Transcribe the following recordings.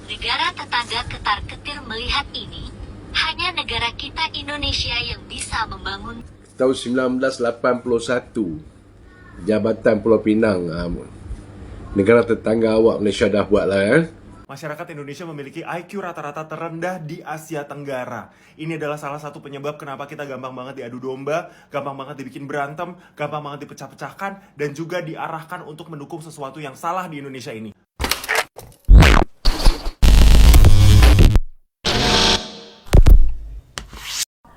Negara tetangga ketar-ketir melihat ini. Hanya negara kita Indonesia yang bisa membangun. Tahun 1981, Jabatan Pulau Pinang, negara tetangga awak Malaysia dah buat lah kan. Masyarakat Indonesia memiliki IQ rata-rata terendah di Asia Tenggara. Ini adalah salah satu penyebab kenapa kita gampang banget diadu domba, gampang banget dibikin berantem, gampang banget dipecah-pecahkan, dan juga diarahkan untuk mendukung sesuatu yang salah di Indonesia ini.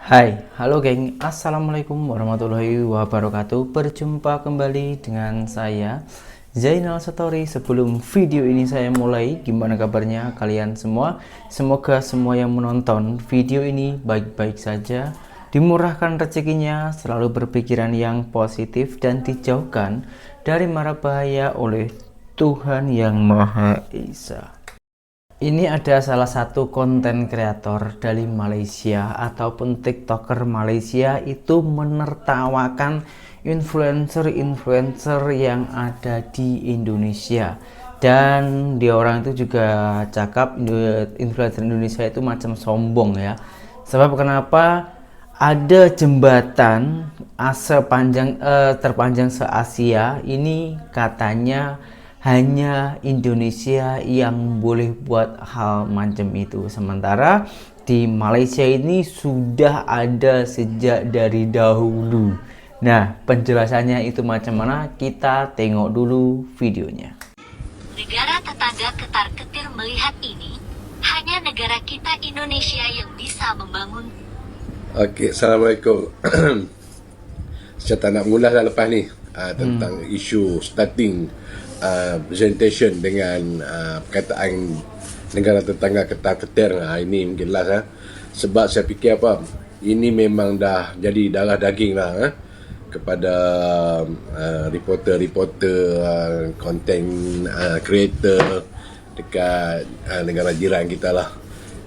Hai, halo geng, assalamualaikum warahmatullahi wabarakatuh. Berjumpa kembali dengan saya Zainal Satori. Sebelum video ini saya mulai, gimana kabarnya kalian semua? Semoga semua yang menonton video ini baik-baik saja, dimurahkan rezekinya, selalu berpikiran yang positif, dan dijauhkan dari mara bahaya oleh Tuhan Yang Maha Esa. Ini ada salah satu konten kreator dari Malaysia ataupun TikToker Malaysia itu menertawakan influencer-influencer yang ada di Indonesia. Dan dia orang itu juga cakap influencer Indonesia itu macam sombong ya. Sebab kenapa? Ada jembatan terpanjang se-Asia ini katanya hanya Indonesia yang boleh buat hal macam itu. Sementara di Malaysia ini sudah ada sejak dari dahulu. Nah, penjelasannya itu macam mana? Kita tengok dulu videonya. Negara tetangga ketar-ketir melihat ini. Hanya negara kita Indonesia yang bisa membangun. Okey, Assalamualaikum. Saya tak nak mula dah lepas ni tentang isu starting presentation dengan perkataan negara tetangga ketar-ketir. Ini mungkin last sebab saya fikir apa, ini memang dah jadi darah daging lah kepada reporter, content creator dekat negara jiran kita lah.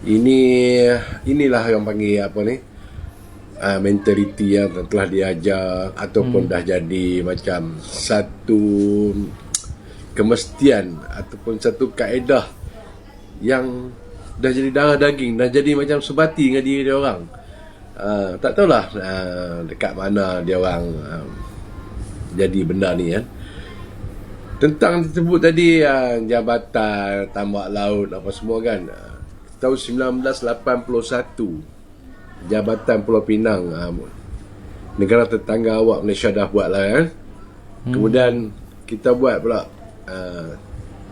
Inilah yang panggil apa ni, mentality yang telah diajar ataupun dah jadi macam satu kemestian ataupun satu kaedah yang dah jadi darah daging, dah jadi macam sebati dengan diri dia orang. Tak tahulah dekat mana dia orang jadi benda ni kan. Tentang disebut tadi jabatan tambak laut apa semua kan. Tahun 1981, Jabatan Pulau Pinang, negara tetangga awak Malaysia dah buat lah kan. Kemudian kita buat pula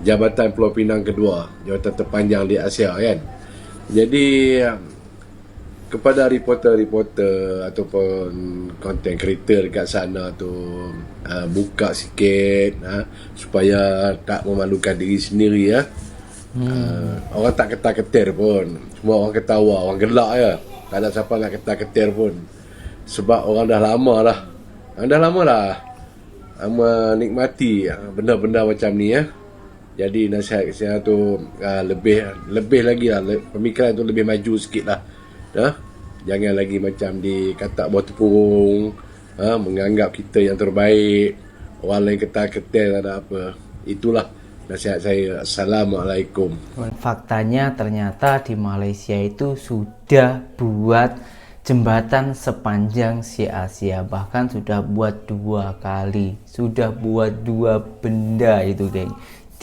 Jabatan Pulau Pinang kedua, jabatan terpanjang di Asia kan. Jadi kepada reporter ataupun content creator dekat sana tu, buka sikit supaya tak memalukan diri sendiri ya. Orang tak ketar-ketir pun, semua orang ketawa, orang gelak je. Tak ada siapa nak ketar-ketir pun, sebab orang dah lama lah menikmati benda-benda macam ni ya. Jadi nasihat saya tu lebih lagi lah, pemikiran tu lebih maju sikit lah. Jangan lagi macam dikata bawah tepung, menganggap kita yang terbaik, orang lain ketar-ketir tak ada apa. Itulah nasihat saya. Assalamualaikum. Faktanya ternyata di Malaysia itu sudah buat jembatan sepanjang se-Asia, bahkan sudah buat 2 kali, sudah buat 2 benda itu geng.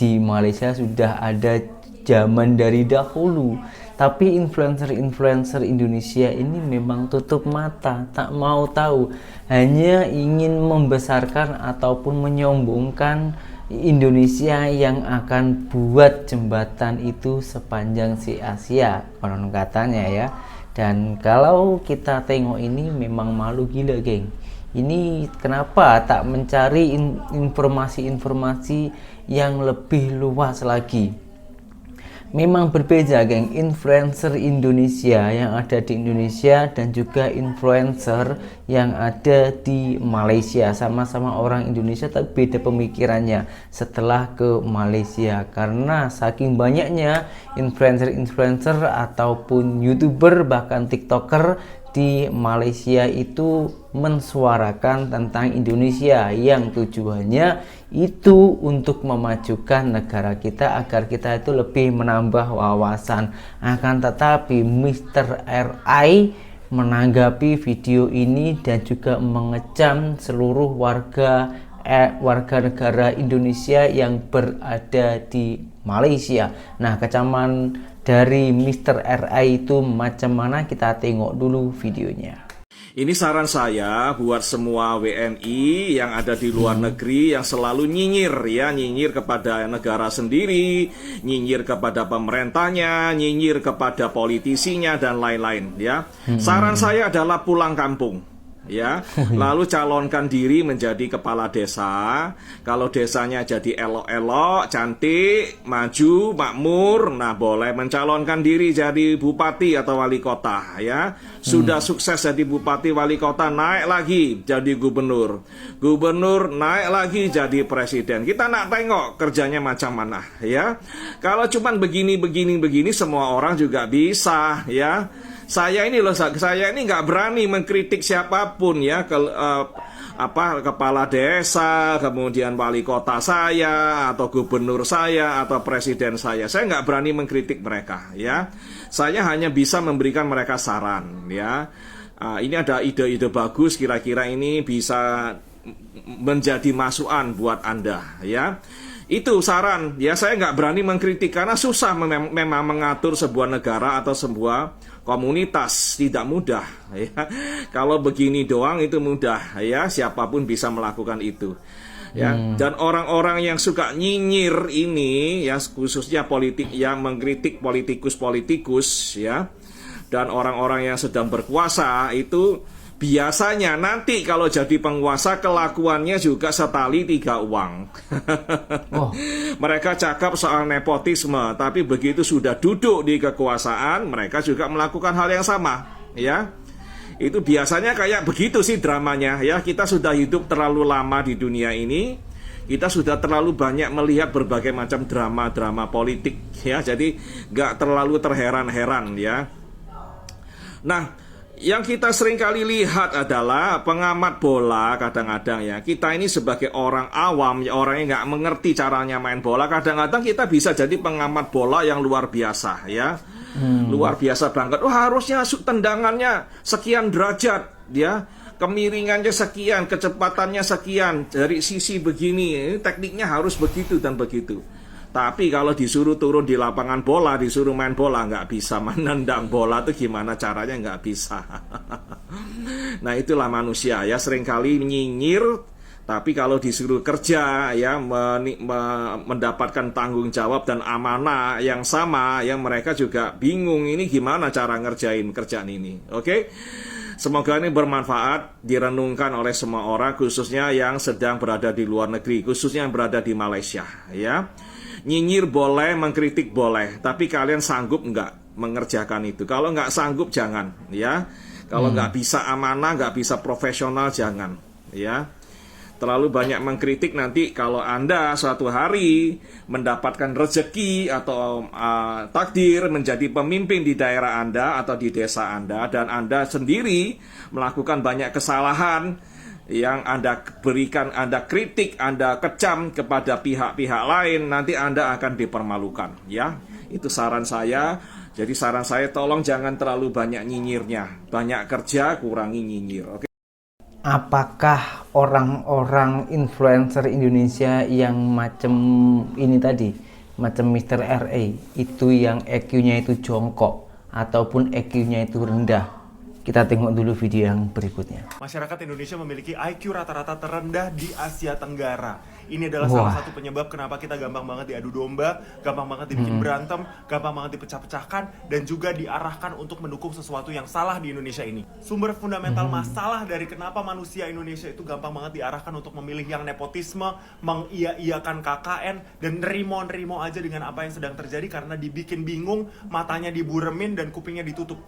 Di Malaysia sudah ada zaman dari dahulu, tapi influencer Indonesia ini memang tutup mata, tak mau tahu, hanya ingin membesarkan ataupun menyombongkan Indonesia yang akan buat jembatan itu sepanjang se-Asia konon katanya ya. Dan kalau kita tengok ini memang malu gila geng. Ini kenapa tak mencari informasi-informasi yang lebih luas lagi. Memang berbeda geng, influencer Indonesia yang ada di Indonesia dan juga influencer yang ada di Malaysia. Sama-sama orang Indonesia tapi beda pemikirannya setelah ke Malaysia, karena saking banyaknya influencer ataupun YouTuber bahkan TikToker di Malaysia itu mensuarakan tentang Indonesia yang tujuannya itu untuk memajukan negara kita agar kita itu lebih menambah wawasan. Akan tetapi Mr. RI menanggapi video ini dan juga mengecam seluruh warga negara Indonesia yang berada di Malaysia. Nah, kecaman dari Mr. RI itu macam mana, kita tengok dulu videonya. Ini saran saya buat semua WNI yang ada di luar negeri yang selalu nyinyir kepada negara sendiri, nyinyir kepada pemerintahnya, nyinyir kepada politisinya dan lain-lain ya. Saran saya adalah pulang kampung. Ya, lalu calonkan diri menjadi kepala desa. Kalau desanya jadi elok-elok, cantik, maju, makmur, nah boleh mencalonkan diri jadi bupati atau wali kota ya. Sudah sukses jadi bupati, wali kota, naik lagi jadi gubernur. Gubernur naik lagi jadi presiden. Kita nak tengok kerjanya macam mana ya. Kalau cuman begini semua orang juga bisa ya. Saya ini nggak berani mengkritik siapapun ya, kepala desa, kemudian wali kota saya, atau gubernur saya, atau presiden saya. Saya nggak berani mengkritik mereka ya. Saya hanya bisa memberikan mereka saran ya. Ini ada ide-ide bagus, kira-kira ini bisa menjadi masukan buat Anda ya. Itu saran ya. Saya nggak berani mengkritik karena susah memang mengatur sebuah negara atau sebuah komunitas, tidak mudah ya. Kalau begini doang itu mudah ya, siapapun bisa melakukan itu ya. Dan orang-orang yang suka nyinyir ini ya, khususnya politik yang mengkritik politikus ya, dan orang-orang yang sedang berkuasa itu biasanya nanti kalau jadi penguasa kelakuannya juga setali tiga uang. Mereka cakap soal nepotisme, tapi begitu sudah duduk di kekuasaan, mereka juga melakukan hal yang sama, ya. Itu biasanya kayak begitu sih dramanya, ya. Kita sudah hidup terlalu lama di dunia ini, kita sudah terlalu banyak melihat berbagai macam drama-drama politik, ya. Jadi nggak terlalu terheran-heran, ya. Nah, yang kita sering kali lihat adalah pengamat bola kadang-kadang ya. Kita ini sebagai orang awam, ya, orang yang nggak mengerti caranya main bola, kadang-kadang kita bisa jadi pengamat bola yang luar biasa ya. Luar biasa banget. Oh, harusnya tendangannya sekian derajat ya. Kemiringannya sekian, kecepatannya sekian, dari sisi begini, tekniknya harus begitu dan begitu. Tapi kalau disuruh turun di lapangan bola, disuruh main bola, nggak bisa. Menendang bola tuh gimana caranya, nggak bisa. Nah, itulah manusia ya, seringkali nyinyir. Tapi kalau disuruh kerja ya, mendapatkan tanggung jawab dan amanah yang sama, yang mereka juga bingung ini gimana cara ngerjain kerjaan ini. Oke? Semoga ini bermanfaat, direnungkan oleh semua orang, khususnya yang sedang berada di luar negeri, khususnya yang berada di Malaysia ya. Nyinyir boleh, mengkritik boleh, tapi kalian sanggup nggak mengerjakan itu? Kalau nggak sanggup jangan, ya. Kalau nggak bisa amanah, nggak bisa profesional, jangan, ya. Terlalu banyak mengkritik, nanti kalau Anda suatu hari mendapatkan rezeki atau takdir menjadi pemimpin di daerah Anda atau di desa Anda, dan Anda sendiri melakukan banyak kesalahan yang Anda berikan, Anda kritik, Anda kecam kepada pihak-pihak lain, nanti Anda akan dipermalukan ya. Itu saran saya. Jadi saran saya, tolong jangan terlalu banyak nyinyirnya. Banyak kerja, kurangi nyinyir. Oke? Apakah orang-orang influencer Indonesia yang macam ini tadi, macam Mr. RA, itu yang EQ-nya itu jongkok ataupun EQ-nya itu rendah? Kita tengok dulu video yang berikutnya. Masyarakat Indonesia memiliki IQ rata-rata terendah di Asia Tenggara. Ini adalah salah satu penyebab kenapa kita gampang banget diadu domba, gampang banget dibikin berantem, gampang banget dipecah-pecahkan, dan juga diarahkan untuk mendukung sesuatu yang salah di Indonesia ini. Sumber fundamental masalah dari kenapa manusia Indonesia itu gampang banget diarahkan untuk memilih yang nepotisme, mengiya-iyakan KKN, dan nerimo-nerimo aja dengan apa yang sedang terjadi karena dibikin bingung, matanya diburemin, dan kupingnya ditutup.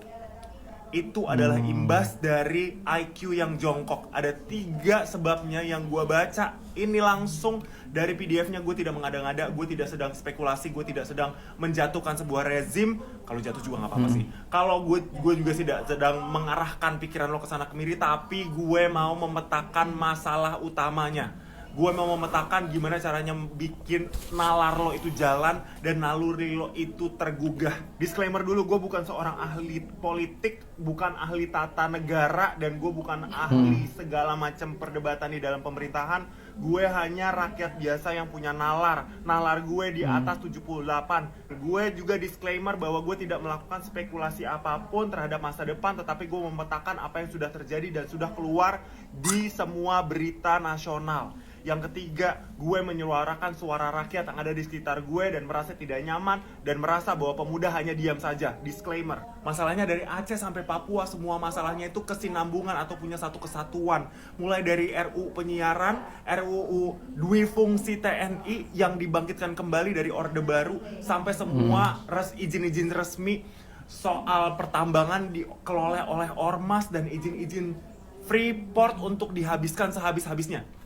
itu adalah imbas dari IQ yang jongkok. Ada 3 sebabnya yang gue baca. Ini langsung dari PDF-nya, gue tidak mengada-ngada, gue tidak sedang spekulasi, gue tidak sedang menjatuhkan sebuah rezim. Kalau jatuh juga nggak apa-apa sih. Kalau gue juga tidak sedang mengarahkan pikiran lo ke sana kemari, tapi gue mau memetakan masalah utamanya. Gue mau memetakan gimana caranya bikin nalar lo itu jalan dan naluri lo itu tergugah. Disclaimer dulu, gue bukan seorang ahli politik, bukan ahli tata negara, dan gue bukan ahli segala macam perdebatan di dalam pemerintahan. Gue hanya rakyat biasa yang punya nalar. Nalar gue di atas 78. Gue juga disclaimer bahwa gue tidak melakukan spekulasi apapun terhadap masa depan, tetapi gue memetakan apa yang sudah terjadi dan sudah keluar di semua berita nasional. Yang ketiga, gue menyuarakan suara rakyat yang ada di sekitar gue dan merasa tidak nyaman dan merasa bahwa pemuda hanya diam saja. Disclaimer, masalahnya dari Aceh sampai Papua, semua masalahnya itu kesinambungan atau punya satu kesatuan. Mulai dari RUU penyiaran, RUU Dwifungsi TNI yang dibangkitkan kembali dari Orde Baru, sampai semua izin-izin resmi soal pertambangan dikelola oleh Ormas dan izin-izin Freeport untuk dihabiskan sehabis-habisnya.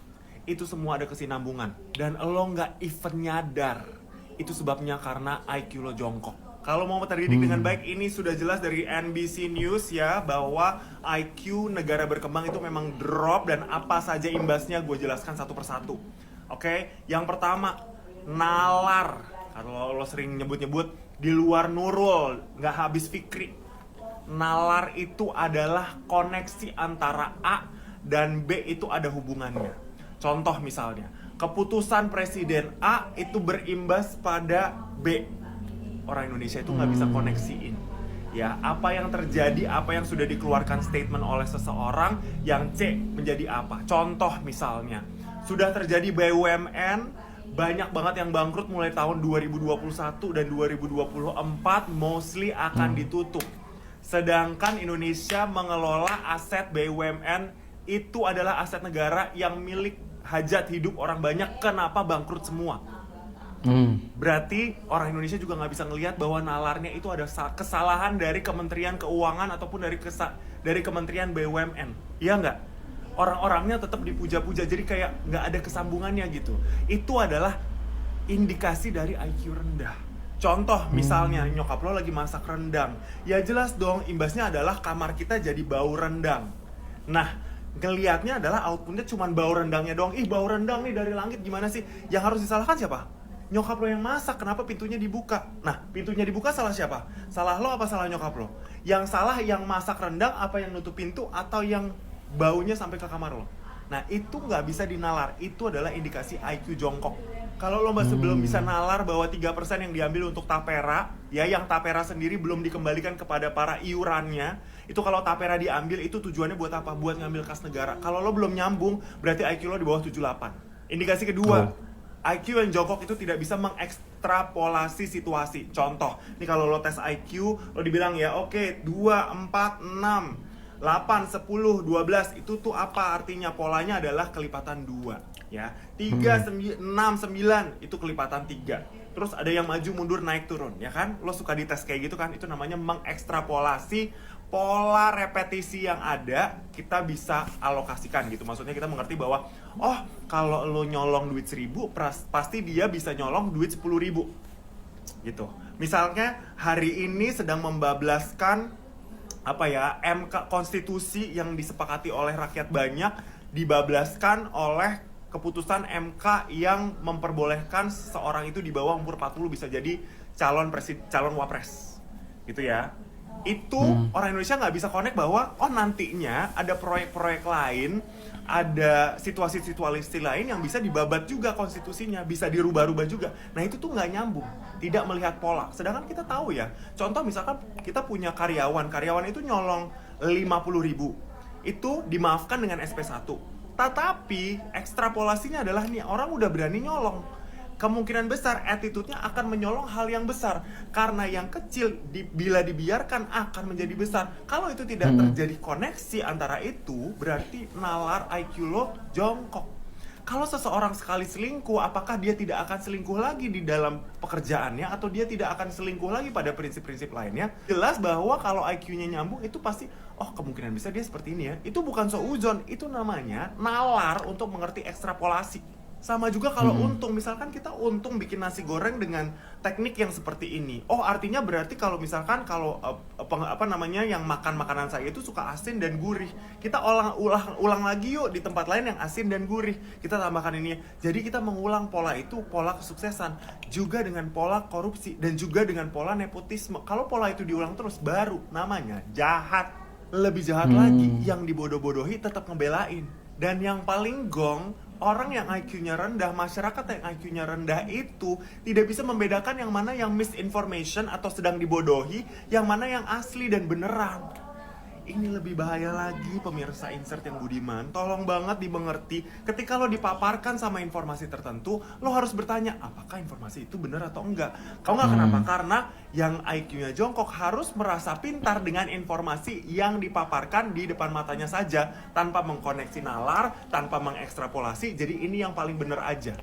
Itu semua ada kesinambungan dan lo nggak even nyadar. Itu sebabnya karena IQ lo jongkok. Kalau mau terdidik dengan baik, ini sudah jelas dari NBC News ya, bahwa IQ negara berkembang itu memang drop, dan apa saja imbasnya gue jelaskan satu persatu. Oke, yang pertama, nalar. Kalau lo sering nyebut-nyebut di luar Nurul, nggak habis fikri. Nalar itu adalah koneksi antara A dan B, itu ada hubungannya. Contoh misalnya, keputusan Presiden A itu berimbas pada B. Orang Indonesia itu nggak bisa koneksiin. Ya, apa yang terjadi, apa yang sudah dikeluarkan statement oleh seseorang, yang C menjadi apa. Contoh misalnya, sudah terjadi BUMN, banyak banget yang bangkrut mulai tahun 2021 dan 2024 mostly akan ditutup. Sedangkan Indonesia mengelola aset BUMN, itu adalah aset negara yang milik hajat hidup orang banyak. Kenapa bangkrut semua? Berarti orang Indonesia juga nggak bisa ngelihat bahwa nalarnya itu ada kesalahan dari Kementerian Keuangan ataupun dari Kementerian BUMN. Iya nggak? Orang-orangnya tetap dipuja-puja, jadi kayak nggak ada kesambungannya gitu. Itu adalah indikasi dari IQ rendah. Contoh misalnya, nyokap lo lagi masak rendang, ya jelas dong imbasnya adalah kamar kita jadi bau rendang. Nah, ngelihatnya adalah outputnya cuma bau rendangnya doang. Ih, bau rendang nih dari langit, gimana sih? Yang harus disalahkan siapa? Nyokap lo yang masak. Kenapa pintunya dibuka? Nah, pintunya dibuka salah siapa? Salah lo apa salah nyokap lo? Yang salah yang masak rendang apa yang nutup pintu atau yang baunya sampai ke kamar lo? Nah, itu nggak bisa dinalar. Itu adalah indikasi IQ jongkok. Kalau lo masih belum bisa nalar bahwa 3% yang diambil untuk tapera, ya yang tapera sendiri belum dikembalikan kepada para iurannya, itu kalau tapera diambil itu tujuannya buat apa? Buat ngambil kas negara. Kalau lo belum nyambung, berarti IQ lo di bawah 78. Indikasi kedua, IQ yang jongkok itu tidak bisa mengekstrapolasi situasi. Contoh, nih kalau lo tes IQ, lo dibilang ya oke, 2, 4, 6, 8, 10, 12, itu tuh apa artinya? Polanya adalah kelipatan 2. Ya, 3, 6, 9 itu kelipatan 3. Terus ada yang maju mundur naik turun, ya kan? Lo suka dites kayak gitu kan? Itu namanya mengekstrapolasi pola repetisi yang ada, kita bisa alokasikan gitu. Maksudnya kita mengerti bahwa oh, kalau lo nyolong duit 1.000, pasti dia bisa nyolong duit 10.000. Gitu. Misalnya hari ini sedang membablaskan MK konstitusi yang disepakati oleh rakyat banyak, dibablaskan oleh keputusan MK yang memperbolehkan seseorang itu di bawah umur 40 bisa jadi calon wapres gitu ya. Itu orang Indonesia nggak bisa connect bahwa oh nantinya ada proyek-proyek lain, ada situasi-situasi lain yang bisa dibabat juga konstitusinya, bisa dirubah-rubah juga. Nah itu tuh nggak nyambung, tidak melihat pola. Sedangkan kita tahu ya, contoh misalkan kita punya karyawan itu nyolong 50.000, itu dimaafkan dengan SP1. Tetapi ekstrapolasinya adalah nih orang udah berani nyolong, kemungkinan besar attitude-nya akan menyolong hal yang besar, karena yang kecil bila dibiarkan akan menjadi besar. Kalau itu tidak terjadi koneksi antara itu, berarti nalar IQ lo jongkok. Kalau seseorang sekali selingkuh, apakah dia tidak akan selingkuh lagi di dalam pekerjaannya, atau dia tidak akan selingkuh lagi pada prinsip-prinsip lainnya? Jelas bahwa kalau IQ-nya nyambung, itu pasti, oh kemungkinan besar dia seperti ini ya. Itu bukan seuzon, itu namanya nalar untuk mengerti ekstrapolasi. Sama juga kalau untung, misalkan kita untung bikin nasi goreng dengan teknik yang seperti ini. Oh, artinya berarti kalau misalkan yang makan makanan saya itu suka asin dan gurih. Kita ulang lagi yuk di tempat lain yang asin dan gurih. Kita tambahkan ini. Jadi kita mengulang pola itu, pola kesuksesan. Juga dengan pola korupsi dan juga dengan pola nepotisme. Kalau pola itu diulang terus, baru namanya jahat. Lebih jahat lagi, yang dibodoh-bodohi tetap ngebelain. Dan yang paling gong, orang yang IQ-nya rendah, masyarakat yang IQ-nya rendah itu tidak bisa membedakan yang mana yang misinformation atau sedang dibodohi, yang mana yang asli dan beneran. Ini lebih bahaya lagi, pemirsa insert yang budiman. Tolong banget dimengerti, ketika lo dipaparkan sama informasi tertentu, lo harus bertanya, apakah informasi itu benar atau enggak? Kau nggak kenapa? Karena yang IQ-nya jongkok harus merasa pintar dengan informasi yang dipaparkan di depan matanya saja, tanpa mengkoneksi nalar, tanpa mengekstrapolasi. Jadi ini yang paling benar aja.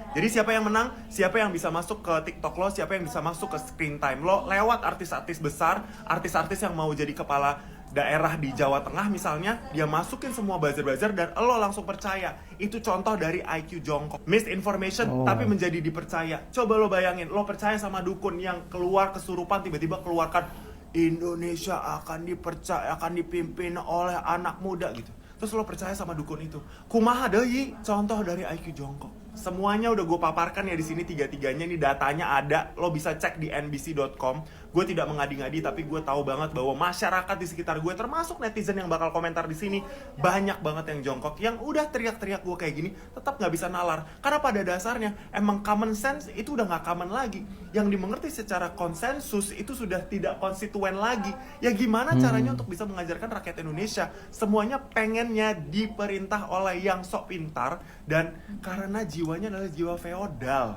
Jadi siapa yang menang? Siapa yang bisa masuk ke TikTok lo? Siapa yang bisa masuk ke screen time lo? Lewat artis-artis besar, artis-artis yang mau jadi kepala daerah di Jawa Tengah misalnya, dia masukin semua buzzer-buzzer dan lo langsung percaya. Itu contoh dari IQ jongkok. Misinformation tapi menjadi dipercaya. Coba lo bayangin, lo percaya sama dukun yang keluar kesurupan, tiba-tiba keluarkan Indonesia akan dipimpin oleh anak muda gitu. Terus lo percaya sama dukun itu. Kumaha deui, contoh dari IQ jongkok. Semuanya udah gue paparkan ya di sini, tiga-tiganya nih, datanya ada, lo bisa cek di nbc.com. Gue tidak mengadi-ngadi, tapi gue tahu banget bahwa masyarakat di sekitar gue, termasuk netizen yang bakal komentar di sini, banyak banget yang jongkok, yang udah teriak-teriak gue kayak gini, tetap nggak bisa nalar. Karena pada dasarnya emang common sense itu udah nggak common lagi. Yang dimengerti secara konsensus itu sudah tidak konstituen lagi. Ya gimana caranya untuk bisa mengajarkan rakyat Indonesia? Semuanya pengennya diperintah oleh yang sok pintar, dan karena jiwanya adalah jiwa feodal.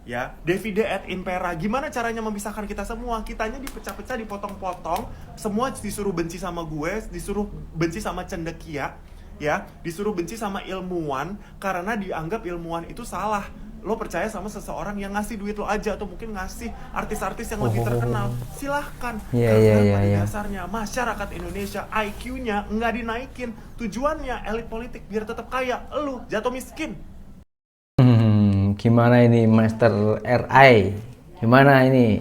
Ya, divide et impera. Gimana caranya memisahkan kita semua? Kitanya dipecah-pecah, dipotong-potong, semua disuruh benci sama gue, disuruh benci sama cendekia, ya, disuruh benci sama ilmuwan karena dianggap ilmuwan itu salah. Lo percaya sama seseorang yang ngasih duit lo aja, atau mungkin ngasih artis-artis yang lebih terkenal, silahkan. Karena pada dasarnya masyarakat Indonesia IQ-nya nggak dinaikin. Tujuannya elit politik biar tetap kaya, lo jatuh miskin. Gimana ini Master RI? Gimana ini?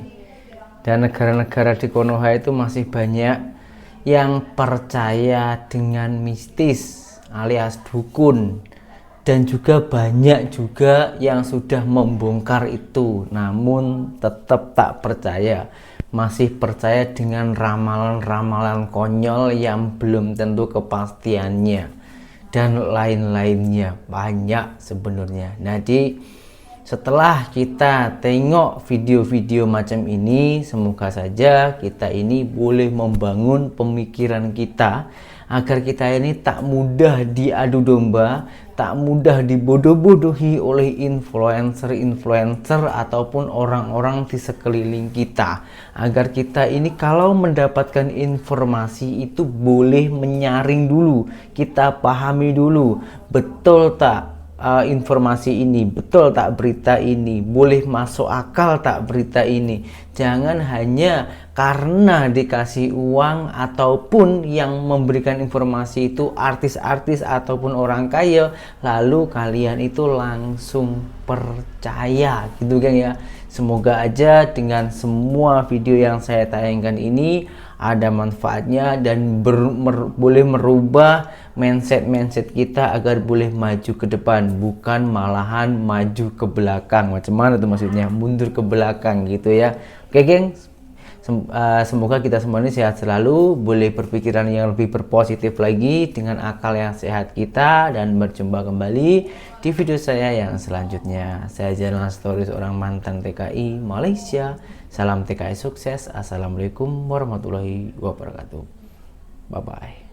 Dan negara-negara di Konoha itu masih banyak yang percaya dengan mistis alias dukun, dan juga banyak juga yang sudah membongkar itu namun tetap tak percaya, masih percaya dengan ramalan-ramalan konyol yang belum tentu kepastiannya dan lain-lainnya. Banyak sebenarnya. Jadi setelah kita tengok video-video macam ini, semoga saja kita ini boleh membangun pemikiran kita agar kita ini tak mudah diadu domba, tak mudah dibodoh-bodohi oleh influencer ataupun orang-orang di sekeliling kita. Agar kita ini kalau mendapatkan informasi itu boleh menyaring dulu, kita pahami dulu, betul tak informasi ini, betul tak berita ini, boleh masuk akal tak berita ini. Jangan hanya karena dikasih uang ataupun yang memberikan informasi itu artis-artis ataupun orang kaya, lalu kalian itu langsung percaya gitu kan ya. Semoga aja dengan semua video yang saya tayangkan ini ada manfaatnya dan boleh merubah mindset kita agar boleh maju ke depan, bukan malahan maju ke belakang. Macam mana tuh maksudnya? Mundur ke belakang gitu ya. Oke geng, semoga kita semua ini sehat selalu, boleh berpikiran yang lebih berpositif lagi dengan akal yang sehat kita, dan berjumpa kembali di video saya yang selanjutnya. Saya Jalan Story, seorang mantan TKI Malaysia. Salam TKI sukses. Assalamualaikum warahmatullahi wabarakatuh. Bye bye.